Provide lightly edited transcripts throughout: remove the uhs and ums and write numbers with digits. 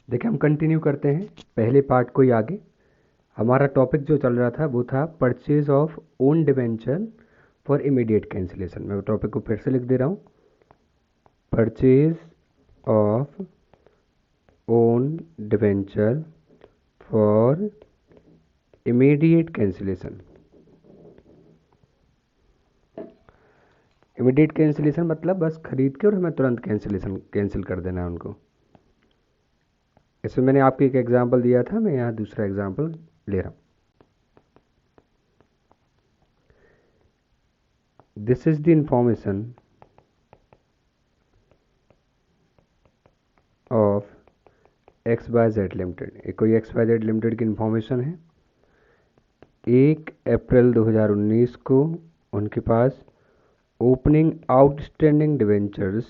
देखिए हम कंटिन्यू करते हैं पहले पार्ट को ही आगे। हमारा टॉपिक जो चल रहा था वो था purchase of own debenture for immediate cancellation. मैं टॉपिक को फिर से लिख दे रहा हूँ। Purchase of own debenture for immediate cancellation. Immediate cancellation मतलब बस खरीद के और हमें तुरंत कैंसिल कर देना है उनको। इसमें मैंने आपको एक एग्जांपल दिया था, मैं यहाँ दूसरा एग्जांपल ले रहा हूँ। This is the information of X Y Z limited. एक कोई एक्स वाई जेड लिमिटेड की इंफॉर्मेशन है। 1 अप्रैल 2019 को उनके पास ओपनिंग आउटस्टैंडिंग डिवेंचर्स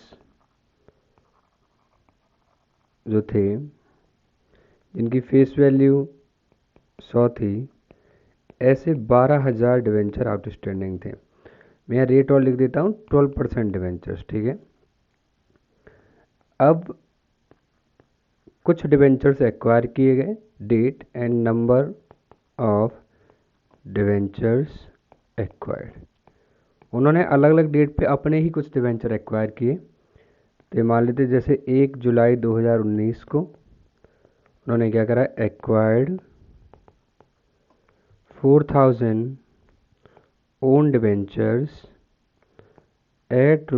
जो थे, जिनकी फेस वैल्यू 100 थी, ऐसे 12,000 डिवेंचर आउटस्टैंडिंग थे। मैं यहाँ रेट और लिख देता हूँ, 12% डिवेंचर्स, ठीक है। अब कुछ डिवेंचर्स एक्वायर किए गए। Date and number of debentures acquired, उन्होंने अलग अलग डेट पे अपने ही कुछ डिवेंचर एक्वायर किए। तो मान लेते जैसे 1 जुलाई 2019 को उन्होंने क्या करा, acquired 4,000 own debentures at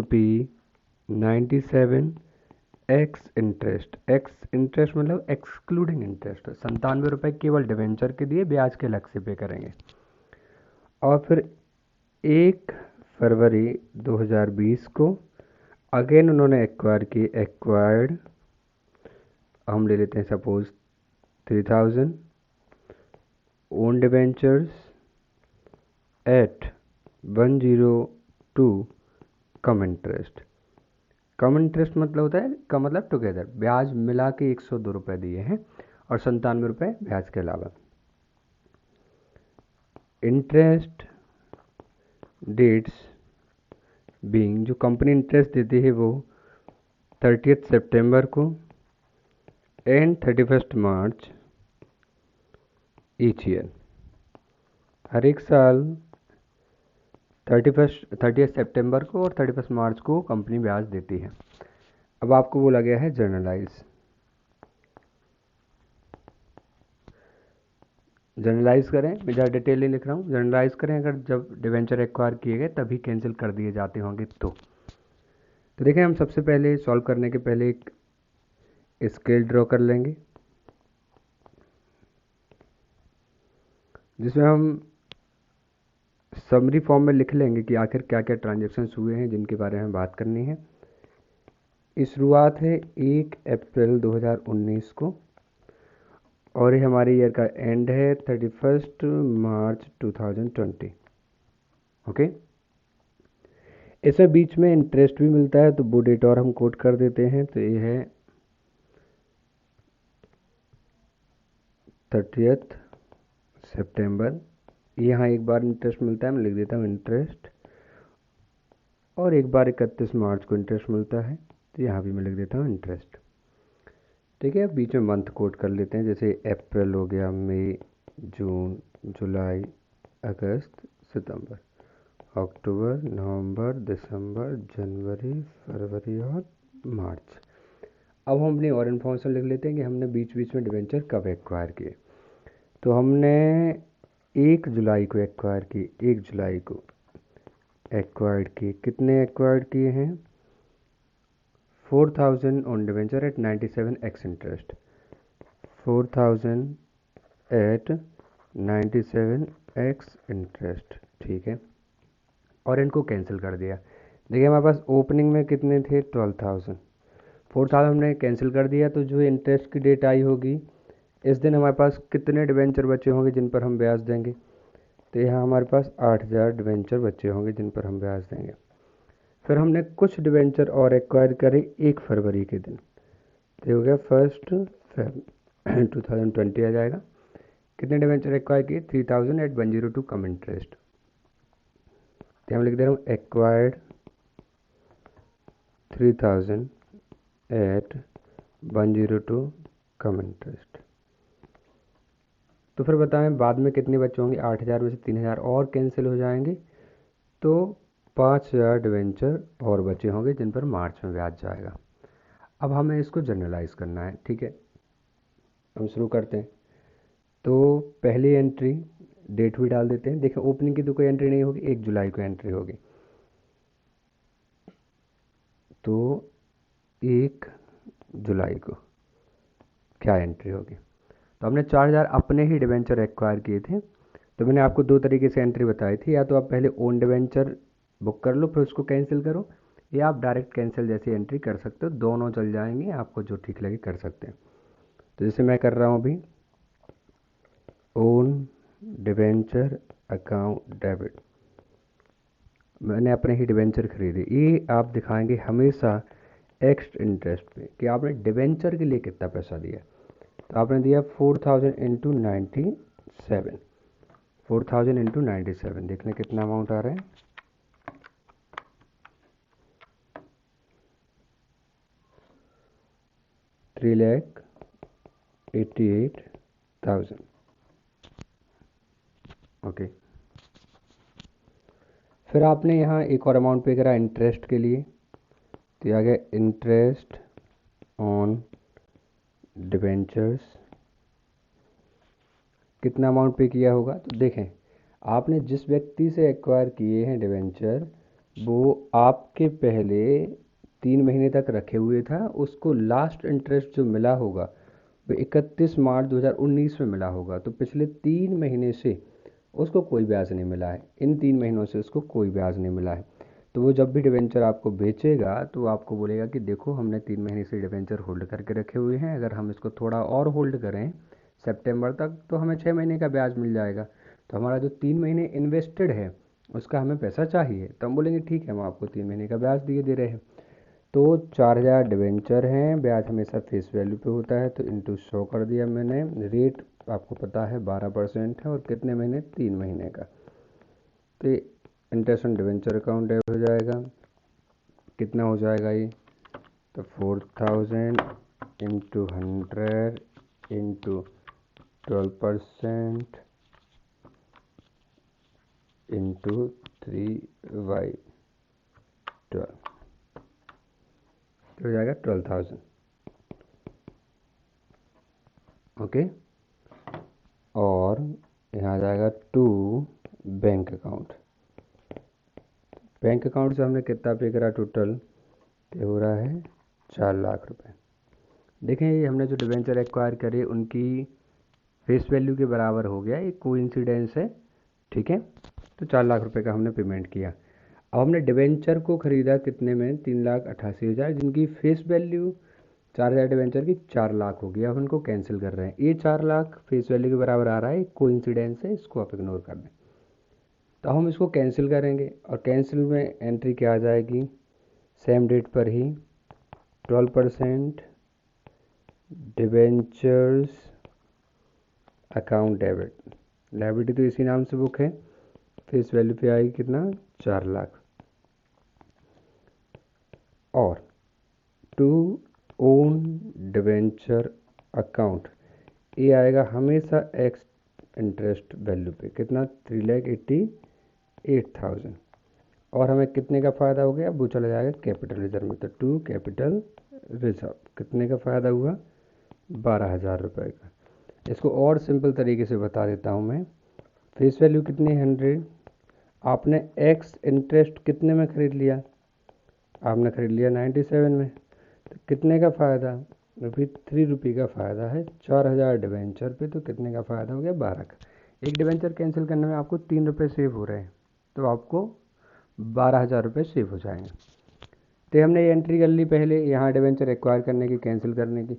₹97 ex interest. Ex interest मतलब एक्सक्लूडिंग इंटरेस्ट, 97 रुपये केवल डिवेंचर के दिए, ब्याज के अलग से पे करेंगे। और फिर 1 फरवरी 2020 को अगेन उन्होंने एक्वायर्ड हम ले लेते हैं सपोज 3,000 ओन डिवेंचर्स एट 102 कम इंटरेस्ट। कम इंटरेस्ट मतलब होता है, का मतलब टुगेदर, ब्याज मिला के 102 रुपये दिए हैं और 97 रुपये ब्याज के अलावा। इंटरेस्ट डेट्स बीइंग, जो कंपनी इंटरेस्ट देती है वो 30 सितंबर को एंड 31 मार्च ईच ईयर। हर एक साल 30 सितंबर को और 31 मार्च को कंपनी ब्याज देती है। अब आपको बोला गया है जर्नलाइज करें। मैं ज़्यादा डिटेल नहीं लिख रहा हूँ। जर्नलाइज करें, अगर जब डिवेंचर एक्वायर किए गए तभी कैंसिल कर दिए जाते होंगे तो देखें, हम सबसे पहले सॉल्व करने के पहले एक स्केल ड्रॉ कर लेंगे जिसमें हम समरी फॉर्म में लिख लेंगे कि आखिर क्या क्या ट्रांजेक्शन्स हुए हैं जिनके बारे में बात करनी है। इस शुरुआत है 1 अप्रैल 2019 को और ये हमारे ईयर का एंड है 31 मार्च 2020। ओके, इसमें बीच में इंटरेस्ट भी मिलता है तो वो डेट और हम कोट कर देते हैं। तो ये है 30 सितंबर। यहाँ एक बार इंटरेस्ट मिलता है, मैं लिख देता हूँ इंटरेस्ट, और एक बार 31 मार्च को इंटरेस्ट मिलता है तो यहाँ भी मैं लिख देता हूँ इंटरेस्ट। ठीक है, अब बीच में मंथ कोट कर लेते हैं, जैसे अप्रैल हो गया, मई, जून, जुलाई, अगस्त, सितंबर, अक्टूबर, नवंबर, दिसंबर, जनवरी, फरवरी और मार्च। अब हम अपनी और इन्फॉर्मेशन लिख लेते हैं कि हमने बीच बीच में डिवेंचर कब एक्वायर किए। तो हमने 1 जुलाई को एक्वायर किए, 1 जुलाई को एक्वायर्ड किए। कितने एक्वायर्ड किए हैं? 4,000 on debenture at 97 ex interest. 4,000 at 97 ex interest, ठीक है। और इनको कैंसिल कर दिया। देखिए हमारे पास ओपनिंग में कितने थे? 12,000। 4,000 हमने कैंसिल कर दिया, तो जो इंटरेस्ट की डेट आई होगी इस दिन हमारे पास कितने डिवेंचर बचे होंगे जिन पर हम ब्याज देंगे? तो यहाँ हमारे पास 8,000 डिवेंचर बचे होंगे जिन पर हम ब्याज देंगे। फिर हमने कुछ डिवेंचर और एक्वायर करे 1 फरवरी के दिन, तो हो गया 1 Feb 2020 आ जाएगा। कितने डिवेंचर एक्वायर किए? 3,000 एट 102 कम इंटरेस्ट। तो हम लिख दे रहा हूँ एक्वायर्ड 3,000 एट 102 कम इंटरेस्ट। तो फिर बताएं बाद में कितने बच्चे होंगे, 8,000 में से 3,000 और कैंसिल हो जाएंगे, तो 5,000 डिवेंचर और बचे होंगे जिन पर मार्च में ब्याज जाएगा। अब हमें इसको जनरलाइज करना है, ठीक है, हम शुरू करते हैं। तो पहली एंट्री डेट भी डाल देते हैं। देखिए ओपनिंग की तो कोई एंट्री नहीं होगी, 1 जुलाई को एंट्री होगी, तो 1 जुलाई को क्या एंट्री होगी। तो हमने 4,000 अपने ही डिवेंचर एक्वायर किए थे, तो मैंने आपको दो तरीके से एंट्री बताई थी, या तो आप पहले ओन डिवेंचर बुक कर लो फिर उसको कैंसिल करो, या आप डायरेक्ट कैंसिल जैसी एंट्री कर सकते हो, दोनों चल जाएंगे, आपको जो ठीक लगे कर सकते हैं। तो जैसे मैं कर रहा हूँ अभी, ओन डिवेंचर अकाउंट डेबिट, मैंने अपने ही डिवेंचर खरीदे, ये आप दिखाएंगे हमेशा एक्स इंटरेस्ट पे कि आपने डिवेंचर के लिए कितना पैसा दिया। तो आपने दिया 4,000 इंटू 97, 4,000 इंटू 97, देखने कितना अमाउंट आ रहा है, 3,88,000। ओके, फिर आपने यहाँ एक और अमाउंट पे करा इंटरेस्ट के लिए, तो ये आ गया इंटरेस्ट ऑन डिवेंचर्स, कितना अमाउंट पे किया होगा। तो देखें आपने जिस व्यक्ति से एक्वायर किए हैं डिवेंचर, वो आपके पहले 3 महीने तक रखे हुए था, उसको लास्ट इंटरेस्ट जो मिला होगा वो 31 मार्च 2019 में मिला होगा। तो पिछले 3 महीने से उसको कोई ब्याज नहीं मिला है, इन 3 महीनों से उसको कोई ब्याज नहीं मिला है। तो वो जब भी डिवेंचर आपको बेचेगा तो आपको बोलेगा कि देखो हमने 3 महीने से डिवेंचर होल्ड करके रखे हुए हैं, अगर हम इसको थोड़ा और होल्ड करें सितंबर तक तो हमें 6 महीने का ब्याज मिल जाएगा। तो हमारा जो 3 महीने इन्वेस्टेड है उसका हमें पैसा चाहिए, तो हम बोलेंगे ठीक है हम आपको 3 महीने का ब्याज दिए दे रहे हैं। तो 4,000 डिवेंचर हैं, ब्याज हमेशा फेस वैल्यू पे होता है, तो इंटू 100 कर दिया मैंने, रेट आपको पता है 12% है, और कितने महीने, 3 महीने का। तो interest on debenture account debit हो जाएगा, कितना हो जाएगा ये, तो 4,000 इंटू 100 इंटू 12% इंटू 3/12, हो जाएगा 12,000। ओके, और यहाँ आ जाएगा to bank account. Bank account से हमने कितना पे करा टोटल, पे हो रहा है 4 लाख रुपए। देखें ये हमने जो डिवेंचर एक्वायर करे उनकी फेस वैल्यू के बराबर हो गया, ये कोइंसिडेंस है, ठीक है। तो 4 लाख रुपए का हमने पेमेंट किया। अब हमने डिवेंचर को खरीदा कितने में, 3,88,000, जिनकी फेस वैल्यू 4,000 डिवेंचर की 4 लाख हो गया। अब उनको कैंसिल कर रहे हैं, ये 4 लाख फेस वैल्यू के बराबर आ रहा है, कोइंसिडेंस है, इसको आप इग्नोर कर दें। तो हम इसको कैंसिल करेंगे, और कैंसिल में एंट्री क्या आ जाएगी, सेम डेट पर ही 12% डिवेंचर्स अकाउंट डेबिट, लायबिलिटी तो इसी नाम से बुक है, फेस वैल्यू पे आएगी कितना, 4 लाख। और टू ओन डिवेंचर अकाउंट, ये आएगा हमेशा एक्स इंटरेस्ट वैल्यू पे, कितना, 3,88,000। और हमें कितने का फ़ायदा हो गया, अब वो चला जाएगा कैपिटल रिजर्व में, तो टू कैपिटल रिजर्व कितने का फ़ायदा हुआ, 12,000 रुपये का। इसको और सिंपल तरीके से बता देता हूँ मैं, फेस वैल्यू कितनी, 100, आपने एक्स इंटरेस्ट कितने में ख़रीद लिया, आपने ख़रीद लिया 97 में, तो कितने का फ़ायदा, अभी 3 रुपये का फ़ायदा है 4,000 डिवेंचर पे, तो कितने का फ़ायदा हो गया, 12 का। एक डिवेंचर कैंसिल करने में आपको 3 रुपये सेव हो रहे हैं, तो आपको 12,000 रुपये सेव हो जाएंगे। तो हमने ये एंट्री कर ली पहले यहाँ डिवेंचर एक्वायर करने की, कैंसिल करने की।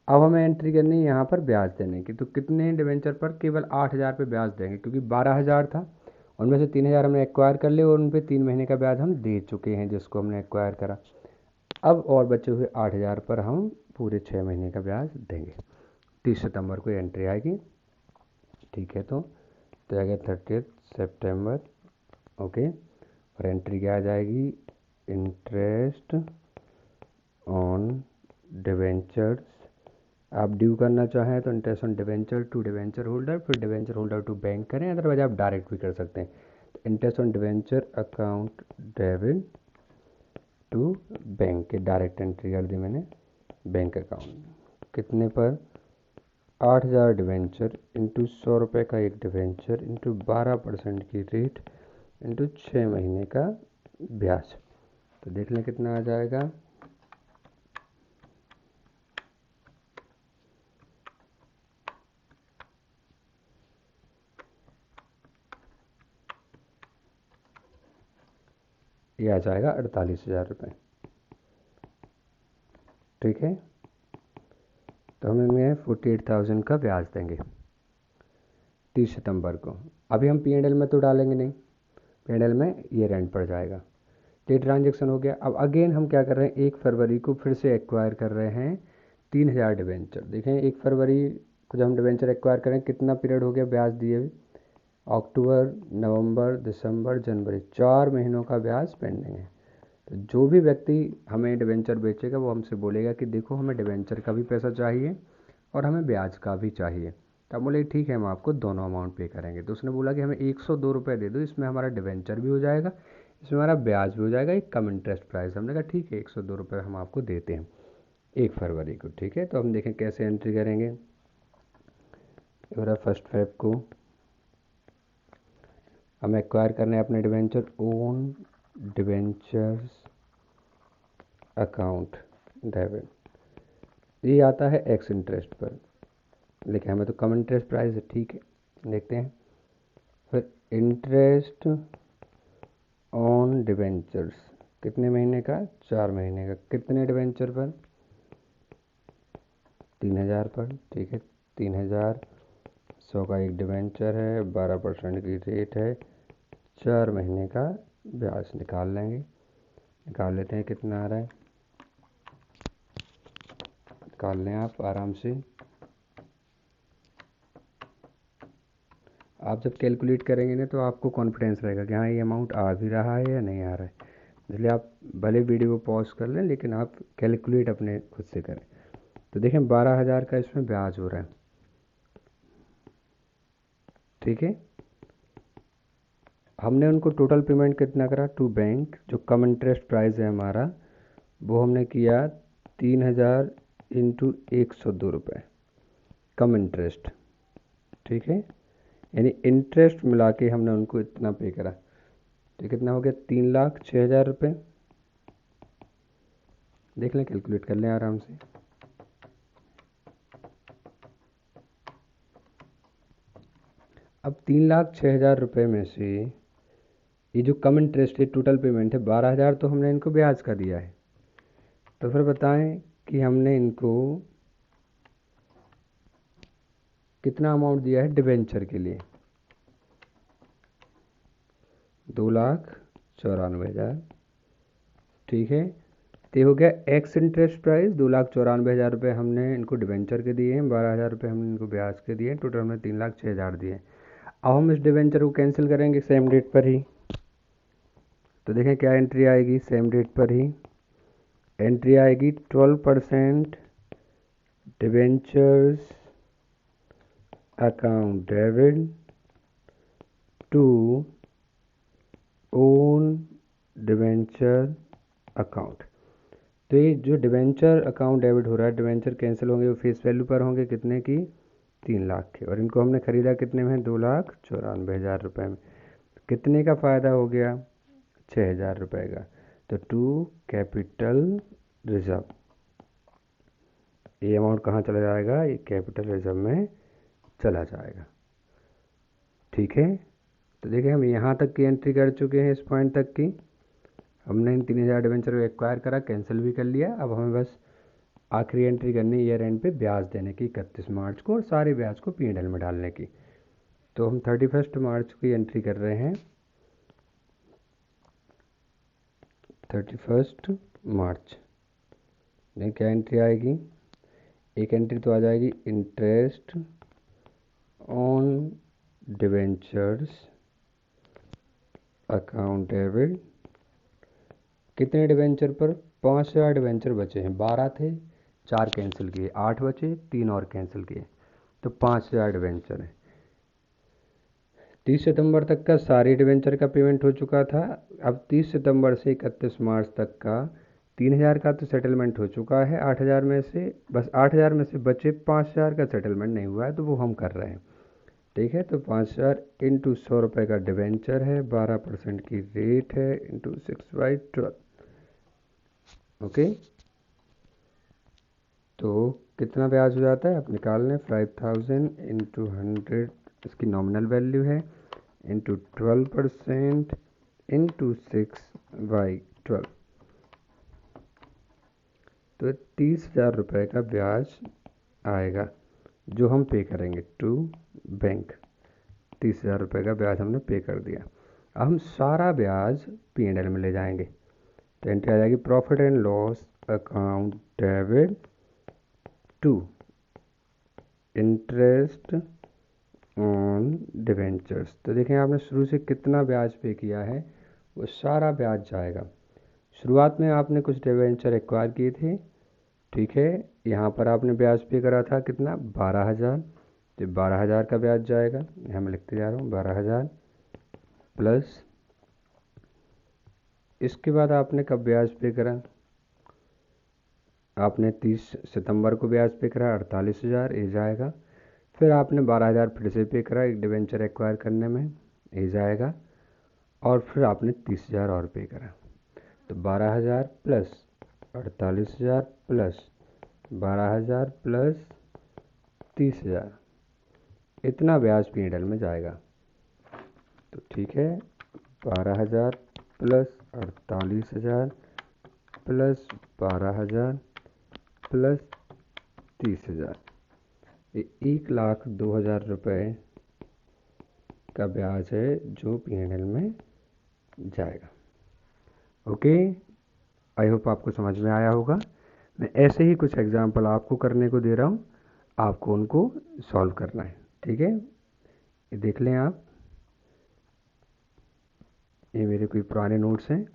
अब हमें एंट्री करनी है यहाँ पर ब्याज देने की, तो कितने डिवेंचर पर केवल 8,000 पे ब्याज देंगे, क्योंकि 12,000 था, उनमें से 3,000 हमने एक्वायर कर लिए, और उन पर 3 महीने का ब्याज हम दे चुके हैं जिसको हमने एक्वायर करा। अब और बचे हुए 8,000 पर हम पूरे 6 महीने का ब्याज देंगे। 30 सितंबर को एंट्री आएगी, ठीक है। तो आ गया 30 सितंबर, ओके। और एंट्री क्या आ जाएगी, इंटरेस्ट ऑन डिवेंचर्स आप ड्यू करना चाहें तो interest on debenture to debenture holder, फिर डिवेंचर होल्डर टू बैंक करें, अदरवाइज आप डायरेक्ट भी कर सकते हैं। तो interest on debenture account debit to bank के डायरेक्ट एंट्री कर दी मैंने बैंक अकाउंट। कितने पर? 8,000 डिवेंचर इंटू 100 रुपये का एक डिवेंचर इंटू 12% की रेट इंटू 6 महीने का ब्याज। तो देख लें कितना आ जाएगा। ये आ जाएगा 48,000 रुपये। ठीक है, तो हम इनमें 48,000 का ब्याज देंगे 30 सितंबर को। अभी हम P&L में तो डालेंगे नहीं, P&L में ये रेंट पड़ जाएगा। ये ट्रांजेक्शन हो गया। अब अगेन हम क्या कर रहे हैं, 1 फरवरी को फिर से एक्वायर कर रहे हैं 3,000 डिवेंचर। देखें 1 फरवरी को जब हम डिवेंचर एक्वायर करें कितना पीरियड हो गया ब्याज दिए हुए? अक्टूबर, नवंबर, दिसंबर, जनवरी, 4 महीनों का ब्याज पेंडिंग है। तो जो भी व्यक्ति हमें डिवेंचर बेचेगा वो हमसे बोलेगा कि देखो हमें डिवेंचर का भी पैसा चाहिए और हमें ब्याज का भी चाहिए। तो हम बोले ठीक है, हम आपको दोनों अमाउंट पे करेंगे। तो उसने बोला कि हमें 102 रुपये दे दो, इसमें हमारा डिवेंचर भी हो जाएगा, इसमें हमारा ब्याज भी हो जाएगा, एक कम इंटरेस्ट प्राइस। हमने कहा ठीक है, 102 रुपये हम आपको देते हैं 1 फरवरी को। ठीक है, तो हम देखें कैसे एंट्री करेंगे। 1 फेब को हम एक्वायर करने हैं अपने debenture own debentures account debit. ये आता है एक्स इंटरेस्ट पर, लेकिन हमें तो कम इंटरेस्ट प्राइस है। ठीक है, देखते हैं। फिर इंटरेस्ट ऑन डिवेंचर्स कितने महीने का? 4 महीने का। कितने डिवेंचर पर? 3,000 पर। ठीक है, 3,000, 100 का एक डिवेंचर है, 12% की रेट है, 4 महीने का ब्याज निकाल लेंगे। निकाल लेते हैं कितना आ रहा है, निकाल लें आप आराम से। आप जब कैलकुलेट करेंगे ना तो आपको कॉन्फिडेंस रहेगा कि हाँ ये अमाउंट आ भी रहा है या नहीं आ रहा है। इसलिए आप भले वीडियो को पॉज कर लें, लेकिन आप कैलकुलेट अपने खुद से करें। तो देखें 12,000 का इसमें ब्याज हो रहा है। ठीक है, हमने उनको टोटल पेमेंट कितना करा टू बैंक, जो कम इंटरेस्ट प्राइस है हमारा, वो हमने किया 3,000 इंटू 102 रुपये कम इंटरेस्ट। ठीक है, यानी इंटरेस्ट मिला के हमने उनको इतना पे करा। तो कितना हो गया? 3,06,000 रुपये। देख लें, कैलकुलेट कर लें आराम से। अब 3,06,000 रुपये में से ये जो कम इंटरेस्ट है टोटल पेमेंट है 12,000, तो हमने इनको ब्याज का दिया है। तो फिर बताएं कि हमने इनको कितना अमाउंट दिया है डिवेंचर के लिए? 2,94,000। ठीक है, तो हो गया एक्स इंटरेस्ट प्राइस 2,94,000 रुपये हमने इनको डिवेंचर के दिए हैं, 12,000 रुपये हमने इनको ब्याज के दिए हैं, टोटल हमने 3,06,000 दिए हैं। अब हम इस डिवेंचर को कैंसिल करेंगे सेम डेट पर ही। तो देखें क्या एंट्री आएगी सेम डेट पर ही। एंट्री आएगी 12% debentures account debit to own debenture account. तो ये जो डिवेंचर अकाउंट डेबिट हो रहा है, डिवेंचर कैंसिल होंगे, वो फेस वैल्यू पर होंगे कितने की? 3,00,000 के। और इनको हमने खरीदा कितने में? 2,94,000 रुपये में। कितने का फ़ायदा हो गया? 6,000 रुपये का। तो टू कैपिटल रिजर्व, ये अमाउंट कहाँ चला जाएगा? ये कैपिटल रिजर्व में चला जाएगा। ठीक है, तो देखिए हम यहाँ तक की एंट्री कर चुके हैं, इस पॉइंट तक की। हमने इन 3,000 डिवेंचर को एक्वायर करा, कैंसिल भी कर लिया। अब हमें बस आखिरी एंट्री करनी ईयर एंड पे ब्याज देने की 31 मार्च को, और सारे ब्याज को P&L में डालने की। तो हम 31 मार्च की एंट्री कर रहे हैं। 31 मार्च में क्या एंट्री आएगी? एक एंट्री तो आ जाएगी interest on debentures account debit. कितने डिवेंचर पर? 5,000 डिवेंचर बचे हैं, 12 थे, 4 कैंसिल किए, 8 बचे, 3 और कैंसिल किए, तो 5000 डिवेंचर है। 30 सितंबर तक का सारी डिवेंचर का पेमेंट हो चुका था। अब 30 सितंबर से 31 मार्च तक का 3000 का तो सेटलमेंट हो चुका है 8000 में से, बस 8000 में से बचे 5000 का सेटलमेंट नहीं हुआ है, तो वो हम कर रहे हैं। ठीक है, तो 5000 इंटू 100 रुपये का डिवेंचर है, 12% की रेट है, इंटू 6/12। ओके, तो कितना ब्याज हो जाता है आप निकाल लें। 5000 इंटू 100 इसकी नॉमिनल वैल्यू है, इंटू 12% इंटू 6/12, तो 30,000 रुपये का ब्याज आएगा जो हम पे करेंगे टू बैंक। 30,000 रुपये का ब्याज हमने पे कर दिया। अब हम सारा ब्याज P&L में ले जाएंगे, तो एंट्री आ जाएगी profit and loss account debit to interest on debentures. तो देखें आपने शुरू से कितना ब्याज पे किया है, वो सारा ब्याज जाएगा। शुरुआत में आपने कुछ डिवेंचर एक्वायर किए थे, ठीक है, यहाँ पर आपने ब्याज पे करा था कितना, 12,000, तो 12,000 का ब्याज जाएगा। यहाँ मैं लिखते जा रहा हूँ 12,000 प्लस इसके बाद आपने कब ब्याज पे करा, आपने 30 सितंबर को ब्याज पे करा 48,000, ये जाएगा। फिर आपने 12,000 फिर से पे करा एक डिवेंचर एक्वायर करने में, ये जाएगा। और फिर आपने 30,000 और पे करा, तो 12,000 प्लस 48,000 प्लस 12,000 प्लस 30,000, इतना ब्याज P&L में जाएगा। तो ठीक है, 12,000 प्लस 48,000 प्लस 12,000 प्लस 30,000, ये 1,02,000 रुपये का ब्याज है जो P&L में जाएगा। ओके, आई होप आपको समझ में आया होगा। मैं ऐसे ही कुछ एग्जांपल आपको करने को दे रहा हूँ, आपको उनको सॉल्व करना है। ठीक है, ये देख लें आप, ये मेरे कोई पुराने नोट्स हैं,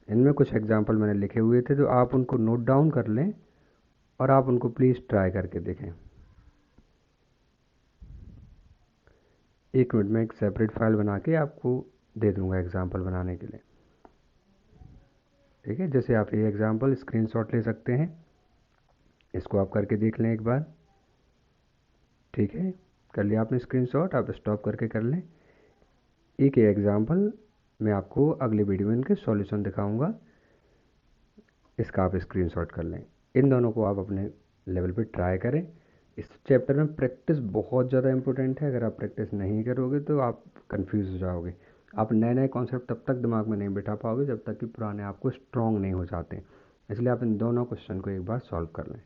इनमें कुछ एग्जांपल मैंने लिखे हुए थे, तो आप उनको नोट डाउन कर लें और आप उनको प्लीज़ ट्राई करके देखें। 1 मिनट में एक सेपरेट फाइल बना के आपको दे दूंगा एग्जांपल बनाने के लिए। ठीक है, जैसे आप ये एग्जांपल स्क्रीनशॉट ले सकते हैं, इसको आप करके देख लें एक बार। ठीक है, कर लिया आपने स्क्रीनशॉट, आप स्टॉप करके कर लें। एक ये एग्जांपल मैं आपको अगले वीडियो में इनके सॉल्यूशन दिखाऊंगा, इसका आप स्क्रीनशॉट कर लें। इन दोनों को आप अपने लेवल पे ट्राई करें। इस चैप्टर में प्रैक्टिस बहुत ज़्यादा इंपॉर्टेंट है, अगर आप प्रैक्टिस नहीं करोगे तो आप कंफ्यूज हो जाओगे। आप नए नए कॉन्सेप्ट तब तक दिमाग में नहीं बिठा पाओगे जब तक कि पुराने आपको स्ट्रॉन्ग नहीं हो जाते। इसलिए आप इन दोनों क्वेश्चन को एक बार सॉल्व कर लें।